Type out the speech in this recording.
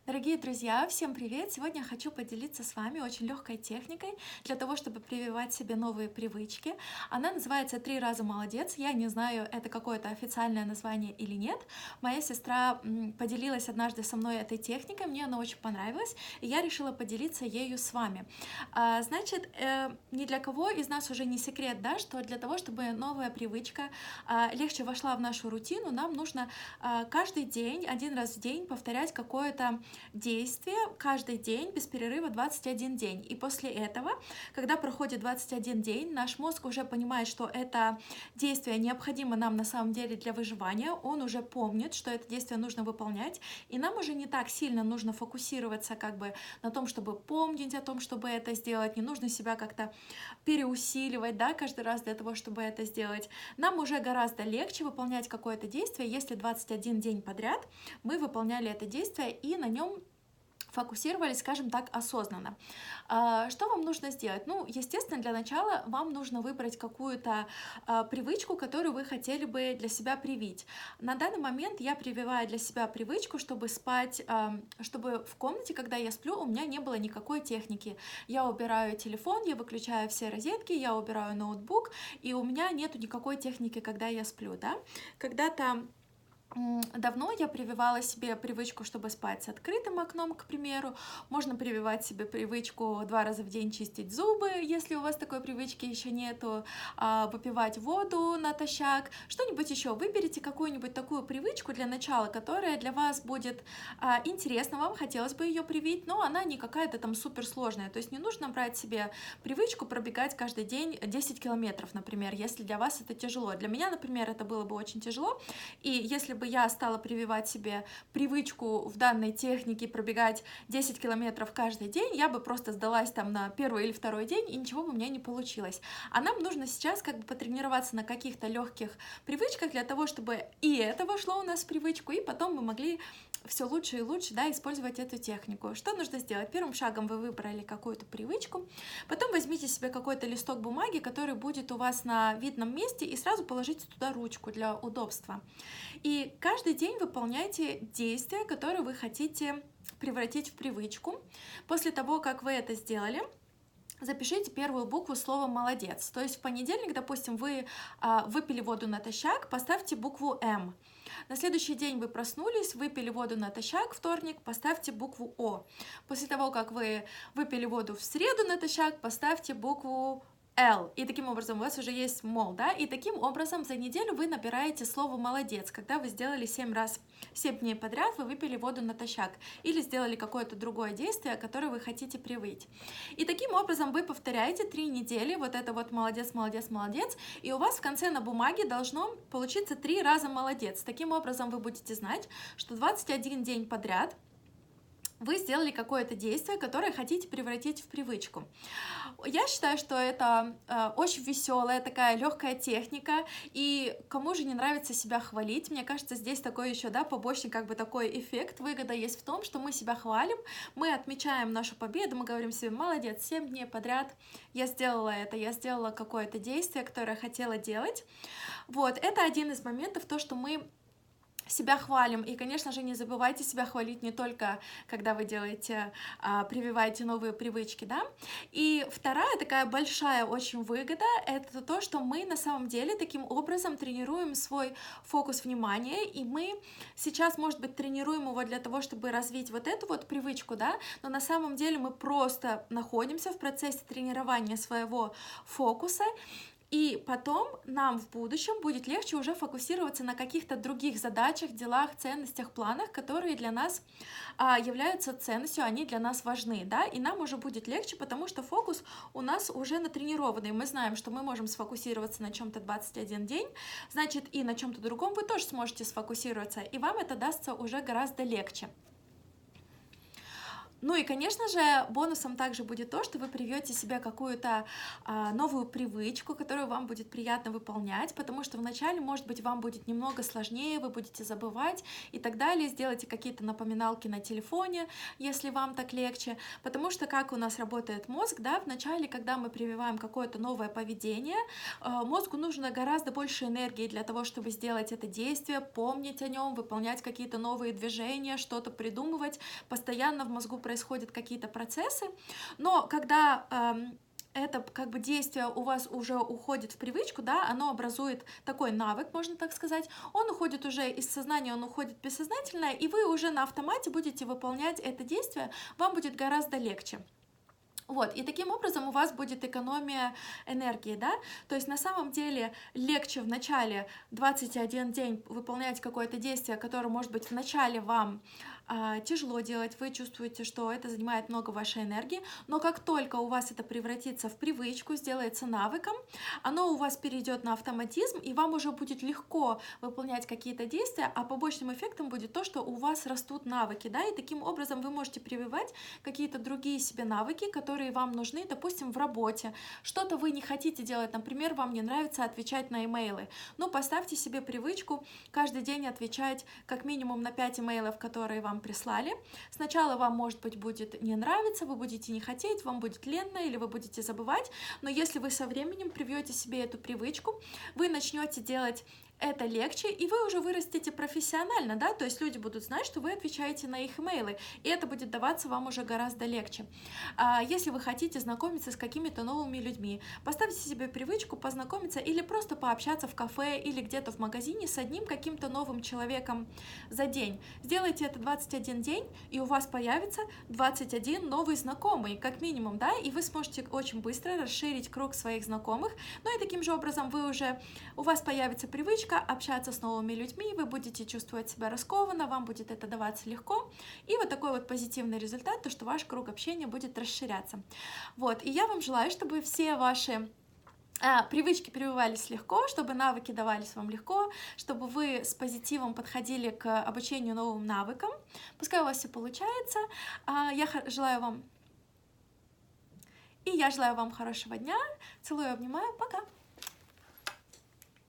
Дорогие друзья, всем привет! Сегодня я хочу поделиться с вами очень легкой техникой для того, чтобы прививать себе новые привычки. Она называется «Три раза молодец». Я не знаю, это какое-то официальное название или нет. Моя сестра поделилась однажды со мной этой техникой, мне она очень понравилась, и я решила поделиться ею с вами. Значит, ни для кого из нас уже не секрет, да, что для того, чтобы новая привычка легче вошла в нашу рутину, нам нужно каждый день, один раз в день повторять какое-то действие каждый день без перерыва 21 день. И после этого, когда проходит 21 день, наш мозг уже понимает, что это действие необходимо нам на самом деле для выживания, он уже помнит, что это действие нужно выполнять, и нам уже не так сильно нужно фокусироваться как бы на том, чтобы помнить о том, чтобы это сделать, не нужно себя как-то переусиливать, да, каждый раз для того, чтобы это сделать. Нам уже гораздо легче выполнять какое-то действие, если 21 день подряд мы выполняли это действие и на нем фокусировались, скажем так, осознанно. Что вам нужно сделать? Ну, естественно, для начала вам нужно выбрать какую-то привычку, которую вы хотели бы для себя привить. На данный момент я прививаю для себя привычку, чтобы спать, чтобы в комнате, когда я сплю, у меня не было никакой техники. Я убираю телефон, я выключаю все розетки, я убираю ноутбук, и у меня нету никакой техники, когда я сплю, да. Когда-то давно я прививала себе привычку, чтобы спать с открытым окном, к примеру. Можно прививать себе привычку 2 раза в день чистить зубы, если у вас такой привычки еще нету, выпивать воду натощак, что-нибудь еще. Выберите какую-нибудь такую привычку для начала, которая для вас будет интересна, вам хотелось бы ее привить, но она не какая-то там суперсложная. То есть не нужно брать себе привычку пробегать каждый день 10 километров, например, если для вас это тяжело. Для меня, например, это было бы очень тяжело, и если бы я стала прививать себе привычку в данной технике пробегать 10 километров каждый день, я бы просто сдалась там на первый или второй день, и ничего бы у меня не получилось. А нам нужно сейчас как бы потренироваться на каких-то легких привычках для того, чтобы и это вошло у нас в привычку, и потом мы могли все лучше и лучше, да, использовать эту технику. Что нужно сделать? Первым шагом вы выбрали какую-то привычку, потом возьмите себе какой-то листок бумаги, который будет у вас на видном месте, и сразу положите туда ручку для удобства. И каждый день выполняйте действия, которые вы хотите превратить в привычку. После того, как вы это сделали, запишите первую букву слова «молодец». То есть в понедельник, допустим, вы выпили воду натощак, поставьте букву «М». На следующий день вы проснулись, выпили воду натощак, вторник, поставьте букву «О». После того, как вы выпили воду в среду натощак, поставьте букву L. И таким образом у вас уже есть мол, да? И таким образом за неделю вы набираете слово «молодец», когда вы сделали 7 дней подряд, вы выпили воду натощак или сделали какое-то другое действие, которое вы хотите привить. И таким образом вы повторяете 3 недели вот это вот «молодец, молодец, молодец», и у вас в конце на бумаге должно получиться 3 раза «молодец». Таким образом вы будете знать, что 21 день подряд вы сделали какое-то действие, которое хотите превратить в привычку. Я считаю, что это очень веселая такая легкая техника, и кому же не нравится себя хвалить, мне кажется, здесь такой еще, да, побочный как бы такой эффект, выгода есть в том, что мы себя хвалим, мы отмечаем нашу победу, мы говорим себе: молодец, 7 дней подряд я сделала это, я сделала какое-то действие, которое я хотела делать. Вот, это один из моментов, то, что мы себя хвалим. И, конечно же, не забывайте себя хвалить не только, когда вы делаете, прививаете новые привычки, да. И вторая такая большая очень выгода — это то, что мы на самом деле таким образом тренируем свой фокус внимания, и мы сейчас, может быть, тренируем его для того, чтобы развить вот эту вот привычку, да, но на самом деле мы просто находимся в процессе тренирования своего фокуса, и потом нам в будущем будет легче уже фокусироваться на каких-то других задачах, делах, ценностях, планах, которые для нас являются ценностью, они для нас важны, да, и нам уже будет легче, потому что фокус у нас уже натренированный, мы знаем, что мы можем сфокусироваться на чем-то 21 день, значит, и на чем-то другом вы тоже сможете сфокусироваться, и вам это дастся уже гораздо легче. Ну и, конечно же, бонусом также будет то, что вы привьете себе какую-то новую привычку, которую вам будет приятно выполнять, потому что вначале, может быть, вам будет немного сложнее, вы будете забывать и так далее. Сделайте какие-то напоминалки на телефоне, если вам так легче, потому что как у нас работает мозг, да, вначале, когда мы прививаем какое-то новое поведение, мозгу нужно гораздо больше энергии для того, чтобы сделать это действие, помнить о нем, выполнять какие-то новые движения, что-то придумывать. Постоянно в мозгу происходят какие-то процессы, но когда это как бы действие у вас уже уходит в привычку, да, оно образует такой навык, можно так сказать, он уходит уже из сознания, он уходит бессознательно, и вы уже на автомате будете выполнять это действие, вам будет гораздо легче. Вот, и таким образом у вас будет экономия энергии, да, то есть на самом деле легче в начале 21 день выполнять какое-то действие, которое, может быть, в начале вам тяжело делать, вы чувствуете, что это занимает много вашей энергии, но как только у вас это превратится в привычку, сделается навыком, оно у вас перейдет на автоматизм, и вам уже будет легко выполнять какие-то действия, а побочным эффектом будет то, что у вас растут навыки, да, и таким образом вы можете прививать какие-то другие себе навыки, которые вам нужны, допустим, в работе. Что-то вы не хотите делать, например, вам не нравится отвечать на имейлы. Ну, поставьте себе привычку каждый день отвечать как минимум на 5 имейлов, которые вам прислали. Сначала вам, может быть, будет не нравиться, вы будете не хотеть, вам будет ленно или вы будете забывать, но если вы со временем привьете себе эту привычку, вы начнете делать это легче, и вы уже вырастете профессионально, да, то есть люди будут знать, что вы отвечаете на их имейлы, и это будет даваться вам уже гораздо легче. Если вы хотите знакомиться с какими-то новыми людьми, поставьте себе привычку познакомиться или просто пообщаться в кафе или где-то в магазине с одним каким-то новым человеком за день. Сделайте это 21 день, и у вас появится 21 новый знакомый, как минимум, да, и вы сможете очень быстро расширить круг своих знакомых, ну и таким же образом у вас появится привычка общаться с новыми людьми, вы будете чувствовать себя раскованно, вам будет это даваться легко, и вот такой вот позитивный результат, то, что ваш круг общения будет расширяться. Вот, и я вам желаю, чтобы все ваши привычки прививались легко, чтобы навыки давались вам легко, чтобы вы с позитивом подходили к обучению новым навыкам. Пускай у вас все получается. Я желаю вам хорошего дня. Целую, обнимаю. Пока!